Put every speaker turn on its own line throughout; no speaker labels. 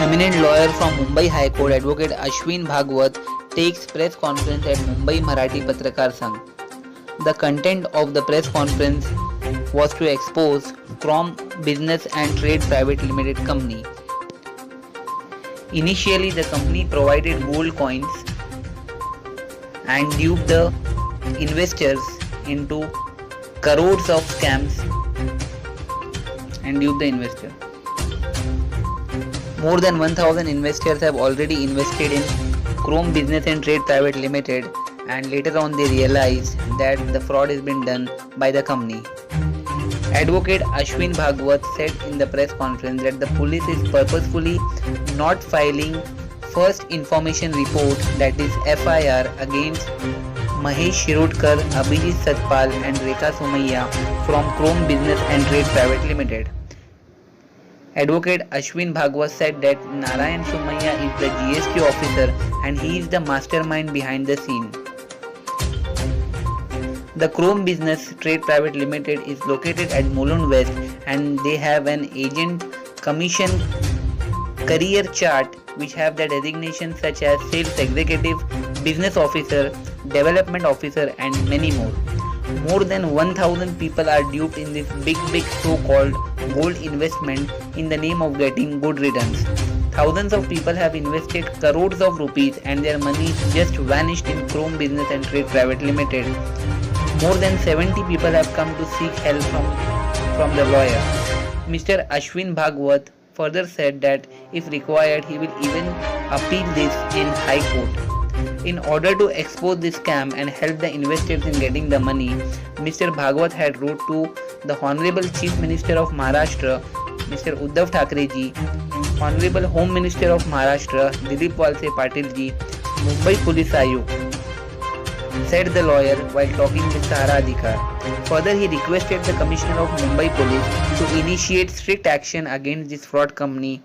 Eminent lawyer from Mumbai High Court, Advocate Ashwin Bhagwat, takes press conference at Mumbai Marathi Patrakar Sangh. The content of the press conference was to expose Chrome Business and Trade Private Limited Company. Initially, the company provided gold coins and duped the investors into crores of scams and duped the investor. More than 1000 investors have already invested in Chrome Business and Trade Private Limited, and later on they realized that the fraud has been done by the company. Advocate Ashwin Bhagwat said in the press conference that the police is purposefully not filing first information report, that is FIR, against Mahesh Shirudkar, Abhijit Satpal and Rekha Somaiya from Chrome Business and Trade Private Limited. Advocate Ashwin Bhagwat said that Narayan Somaiya is the GST officer and he is the mastermind behind the scene. The Chrome Business Trade Private Limited is located at Mulund West and they have an agent commission career chart which have the designations such as sales executive, business officer, development officer and many more. More than 1000 people are duped in this big so-called gold investment in the name of getting good returns. Thousands of people have invested crores of rupees and their money just vanished in Chrome Business and Trade Private Limited. More than 70 people have come to seek help from the lawyer. Mr. Ashwin Bhagwat further said that if required he will even appeal this in High Court. In order to expose this scam and help the investors in getting the money, Mr. Bhagwat had wrote to the Honorable Chief Minister of Maharashtra, Mr. Uddhav Thackeray ji, Honorable Home Minister of Maharashtra, Dilip Walse Patil ji, Mumbai Police Ayukt, said the lawyer while talking with Sahara Adhikar. Further, he requested the Commissioner of Mumbai Police to initiate strict action against this fraud company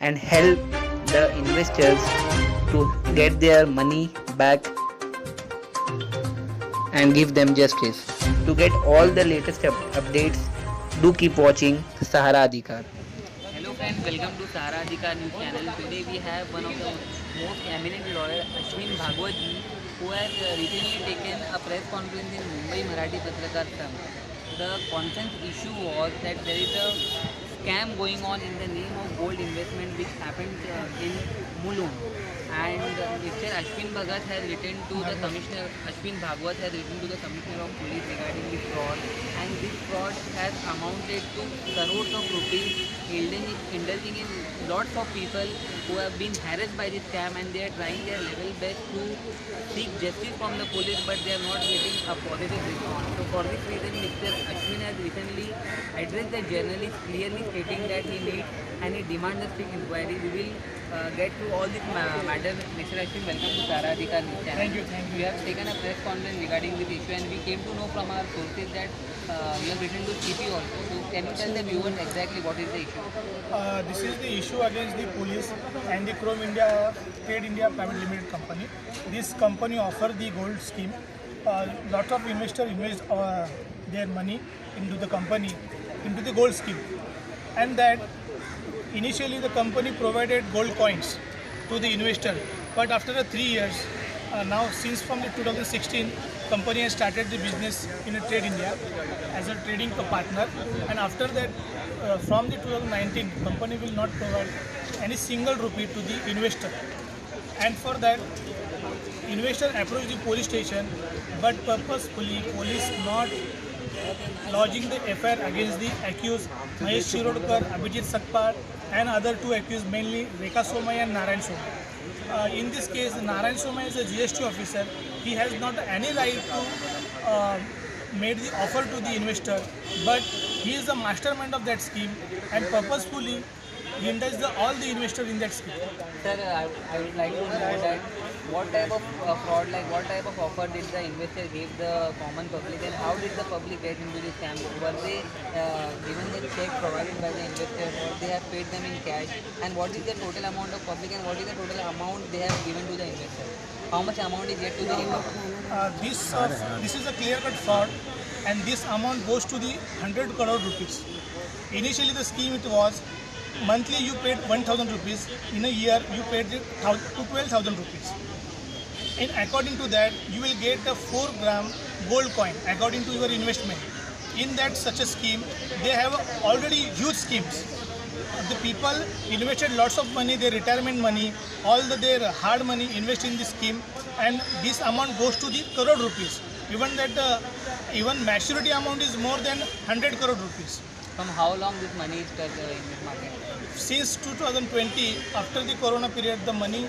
and help the investors to get their money back and give them justice. To get all the latest updates, do keep watching Sahara Adhikar. Hello friends, welcome to Sahara Adhikar news channel. Today we have one of the most eminent lawyer, Ashwin Bhagwat ji, who has recently taken a press conference in Mumbai Marathi Patrakar Sangh. The consensus issue was that there is a scam going on in the name of gold investment which happened in Mulund. And Mr. Ashwin Bhagwat has written to the Commissioner, Ashwin Bhagwat has written to the Commissioner of Police regarding this fraud, and this fraud has amounted to crores of rupees, indulging in lots of people who have been harassed by this scam, and they are trying their level best to seek justice from the police, but they are not getting a positive response. So for this reason, Mr. Ashwin has recently addressed the journalist, clearly stating that he needs and he demands a strict inquiry. We will get to all this matter. Mr. Ashwin, welcome to Sahara Adhikar news channel.
Thank you.
We have taken a press conference regarding this issue, and we came to know from our sources that you have written to CP also. So can you tell the viewers exactly what is the issue?
This is the issue against the police and the Chrome Trade India Private Limited company. This company offered the gold scheme. Lot of investors invest their money into the company, into the gold scheme, and that initially the company provided gold coins to the investor, but after 3 years, now since from the 2016, company has started the business in Trade India as a trading partner, and after that, from the 2019, company will not provide any single rupee to the investor, and for that, investor approached the police station, but purposefully police not lodging the FIR against the accused Mahesh Shirudkar, Abhijit Satpal and other two accused, mainly Rekha Somaiya and Narayan Somaiya. In this case, Narayan Somaiya is a GST officer. He has not any right to make the offer to the investor, but he is the mastermind of that scheme and purposefully hinders all the investors in that scheme.
Sir, I would like to know that what type of fraud, like what type of offer did the investor give the common public, and how did the public get into this scam? Were they given the check provided by the investor, or they have paid them in cash? And what is the total amount of public, and what is the total amount they have given to the investor? How much amount is yet to be recovered?
This is a clear-cut fraud, and this amount goes to the 100 crore rupees. Initially, the scheme it was monthly you paid 1000 rupees, in a year you paid to 12,000 rupees. And according to that, you will get a 4-gram gold coin according to your investment. In that such a scheme, they have already huge schemes. The people invested lots of money, their retirement money, their hard money invest in this scheme, and this amount goes to the crore rupees. Even maturity amount is more than 100 crore rupees.
From how long this money is stuck in this market?
Since 2020, after the corona period, the money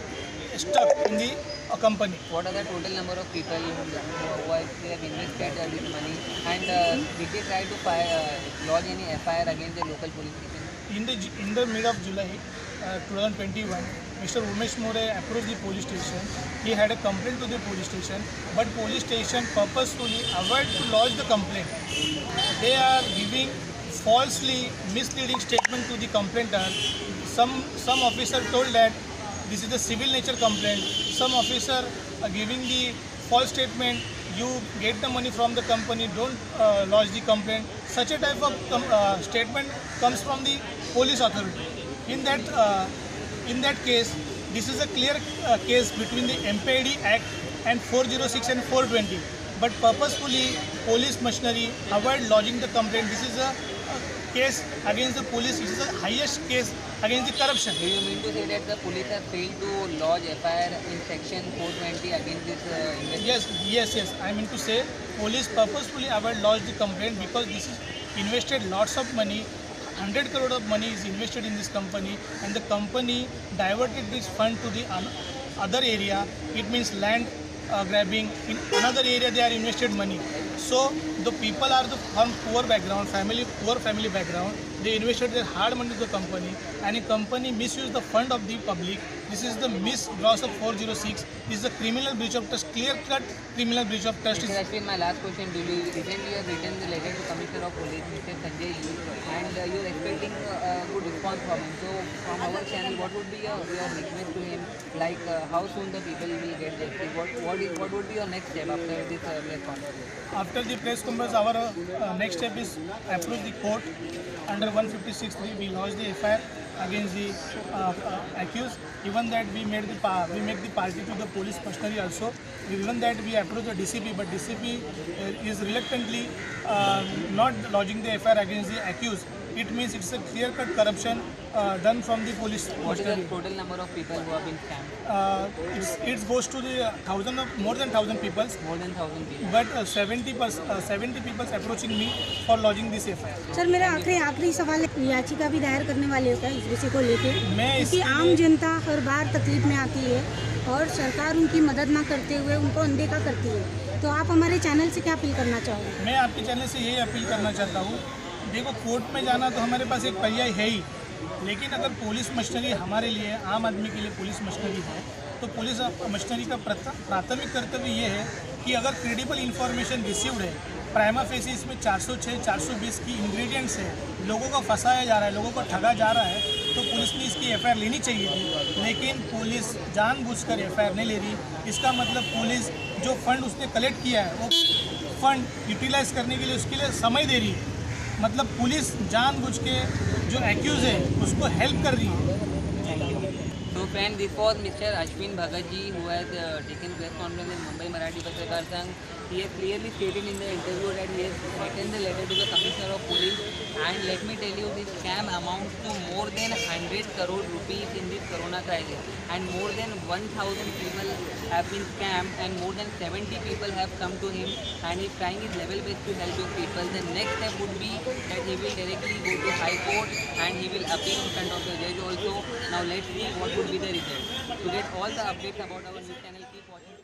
stuck in the company.
What are the total number of people who have invested this money, and did they try to lodge any FIR against the local police station?
In the mid of July 2021, Mr. Umesh More approached the police station. He had a complaint to the police station, but police station purposefully avoided to lodge the complaint. They are giving falsely misleading statement to the complainant. Some officer told that this is a civil nature complaint. Some officer are giving the false statement. You get the money from the company, don't lodge the complaint. Such a type of statement comes from the police authority. In that case, this is a clear case between the MPID Act and 406 and 420. But purposefully, police machinery avoid lodging the complaint. This is a case against the police. This is the highest case against the corruption.
Do you mean to say that the police have failed to lodge FIR in section 420 against this investigation?
Yes. I mean to say, police purposefully avoid lodge the complaint because this is invested lots of money. 100 crore of money is invested in this company, and the company diverted this fund to the other area. It means land grabbing. In another area they are invested money. So the people are from poor family background. They invested their hard money to the company, and a company misused the fund of the public. This is the misuse of 406. This is a criminal breach of trust, clear-cut criminal breach of trust.
Mr. Ashwin, my last question to you. Recently you have written the letter to Commissioner of Police, Mr. Sanjay Yu, and you are expecting a good response from him. So from our channel, what would be your request to him? Like how soon the people will get justice? What would be your next step after this press conference?
After the press conference, our next step is approach the court. Under 156(3), we lodge the FIR against the accused. Even that we make the party to the police machinery also. Even that we approach the DCP, but DCP is reluctantly not lodging the FIR against the accused. It means it's a clear-cut corruption done from the police.
What is the total number of people who have been scammed?
It goes to the more than 1,000 people.
More than 1,000 people.
But 70 people approaching me for lodging this FIR.
Sir मेरा आखिरी सवाल है, याचिका भी दायर करने वाले हो क्या इस विषय को लेके? क्योंकि आम जनता हर बार तकलीफ में आती है और सरकार उनकी मदद ना करते हुए उनको अनदेखा करती है, तो आप हमारे चैनल से क्या अपील करना चाहोगे?
मैं आपके चैनल से यही अपील करना चाहता हूँ, देखो कोर्ट में जाना तो हमारे पास एक पर्याय है ही, लेकिन अगर पुलिस मशीनरी हमारे लिए, आम आदमी के लिए पुलिस मशीनरी है, तो पुलिस मशीनरी का प्राथमिक कर्तव्य ये है कि अगर क्रेडिबल इंफॉर्मेशन रिसीव्ड है, प्राइमा फेसी इसमें 406, 420 की इंग्रेडिएंट्स है, लोगों को फंसाया जा रहा है, लोगों को ठगा जा रहा है, तो पुलिस ने इसकी FIR लेनी चाहिए थी, लेकिन पुलिस जानबूझकर FIR नहीं ले रही। इसका मतलब पुलिस जो फंड उसने कलेक्ट किया है वो फंड यूटिलाइज करने के लिए उसके लिए समय दे रही है, मतलब पुलिस जानबूझ के जो एक्यूज है उसको हेल्प कर रही है।
So friend, this was Mr. Ashwin Bhagat ji, who has taken press conference in Mumbai Marathi Patrakar Sangh. He has clearly stated in the interview that he has written the letter to the Commissioner of Police, and let me tell you, this scam amounts to more than 100 crore rupees in this corona crisis, and more than 1,000 people have been scammed, and more than 70 people have come to him, and he is trying his level best to help those people. The next step would be that he will directly go to High Court and he will appeal in front of the judge also. Now let's see what would be the result. To get all the updates about our news channel, keep watching.